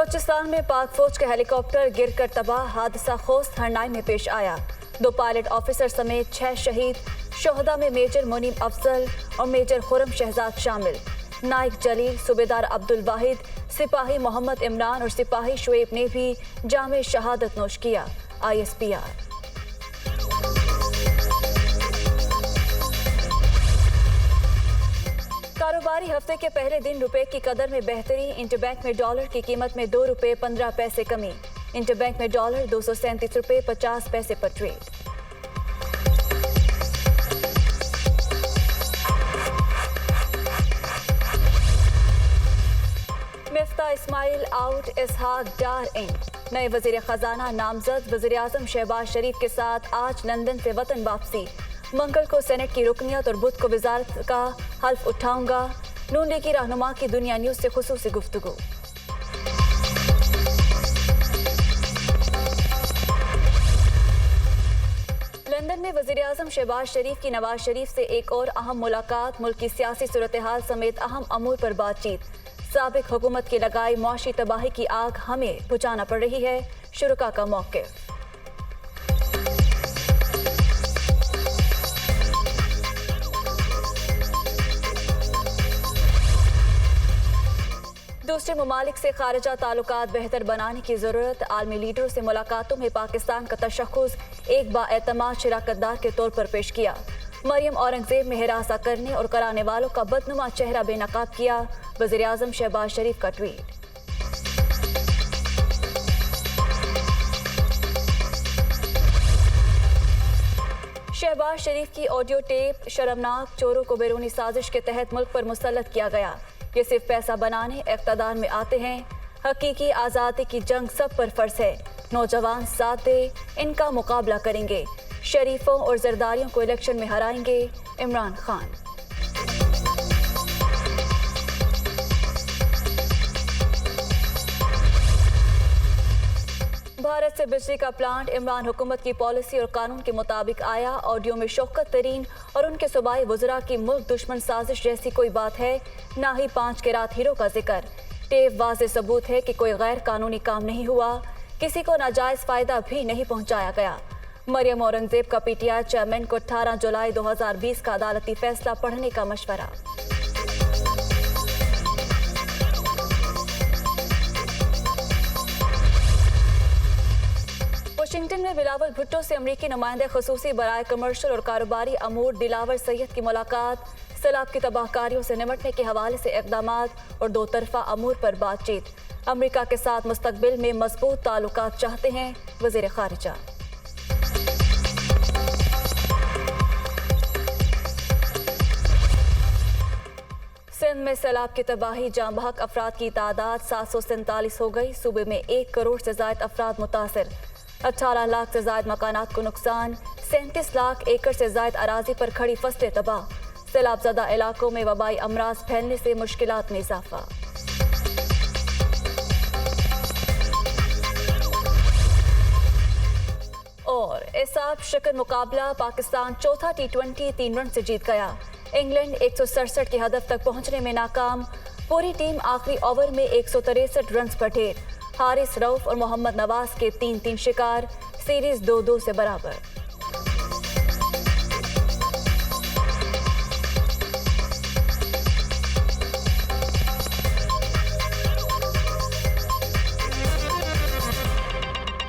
बलूचिस्तान में पाक फौज का हेलीकॉप्टर गिरकर तबाह। हादसा खोस्त हरनाई में पेश आया। 2 पायलट ऑफिसर समेत 6 शहीद। शोहदा में मेजर मुनीम अफजल और मेजर खुरम शहजाद शामिल। नाइक जलील, सूबेदार अब्दुल वाहिद, सिपाही मोहम्मद इमरान और सिपाही शुएब ने भी जामे शहादत नोश किया। ISPR। कारोबारी हफ्ते के पहले दिन रुपए की कदर में बेहतरी। इंटरबैंक में डॉलर की कीमत में 2 रुपए 15 पैसे कमी। इंटरबैंक में डॉलर 237 रुपए 50 पैसे पर ट्रेड। मिफ्ता इस्माइल आउट, इसहाक डार इन। नए वजीर खजाना नामजद। वजीर आजम शहबाज शरीफ के साथ आज लंदन से वतन वापसी। मंगल को सेनेट की रुकनियत और बुध को वजारत का हल्फ उठाऊंगा। नून लीगी रहनुमा की दुनिया न्यूज से खुसूसी गुफ्तगू। लंदन में वजीर आजम शहबाज शरीफ की नवाज शरीफ से एक और अहम मुलाकात। मुल्क की सियासी सूरत हाल समेत अहम अमूर पर बातचीत। साबिक हुकूमत की लगाई मुआशी तबाही की आग हमें बुझाना पड़ रही है, शुरका का मौक़िफ़। दूसरे ममालिक से खारजा ताल्लुकात बेहतर बनाने की ज़रूरत। आलमी लीडरों से मुलाकातों में पाकिस्तान का तशख़्ख़ुस एक बाएतमाद शिराकतदार के तौर पर पेश किया। मरियम औरंगज़ेब में हिरासा करने और कराने वालों का बदनुमा चेहरा बेनकाब किया। वज़ीर आज़म शहबाज शरीफ का ट्वीट। शहबाज शरीफ की ऑडियो टेप शर्मनाक। चोरों को बैरूनी साजिश के तहत मुल्क पर मुसल्लत किया गया। ये सिर्फ पैसा बनाने इक़्तिदार में आते हैं। हकीकी आज़ादी की जंग सब पर फर्ज है। नौजवान साथ दे, इनका मुकाबला करेंगे। शरीफों और जरदारियों को इलेक्शन में हराएंगे। इमरान खान। भारत से बिजली का प्लांट इमरान हुकूमत की पॉलिसी और कानून के मुताबिक आया। ऑडियो में शौकत तरीन और उनके सूबाई वज़रा की मुल्क दुश्मन साजिश जैसी कोई बात है, ना ही 5 के रात हीरो का जिक्र। टेप वाज़ेह सबूत है कि कोई गैर कानूनी काम नहीं हुआ, किसी को नाजायज़ फ़ायदा भी नहीं पहुँचाया गया। मरियम औरंगज़ेब का PTI चेयरमैन को 18 जुलाई 2020 का अदालती फैसला पढ़ने का मशवरा। वाशिंगटन में बिलावल भुट्टो से अमरीकी नुमाइंदे खसूसी बराए कमर्शल और कारोबारी अमूर दिलावर सैयद की मुलाकात। सैलाब की तबाहकारियों से निमटने के हवाले से इक़दामात और 2 तरफ़ा अमूर पर बातचीत। अमरीका के साथ मुस्तक़बिल में मजबूत ताल्लुकात चाहते हैं वज़ीर ख़ारिजा। सिंध में सैलाब की तबाही। जाँ बहक अफराद की तादाद 747 हो गई। सूबे में 1 करोड़ से ज़ायद अफराद मुतासिर। 18 लाख से ज़ायद मकानात को नुकसान। 37 लाख एकड़ से ज़ायद अराजी पर खड़ी फसलें तबाह। सैलाब ज़दा इलाकों में वबाई अमराज फैलने से मुश्किलात में इजाफा। और एसाब शिकन मुकाबला। पाकिस्तान चौथा T20 3 रन से जीत गया। इंग्लैंड 167 के हदफ तक पहुंचने में नाकाम। पूरी टीम आखिरी ओवर में 163 रन पर ढेर। हारिस रऊफ और मोहम्मद नवाज के 3-3 शिकार। सीरीज 2-2 से बराबर।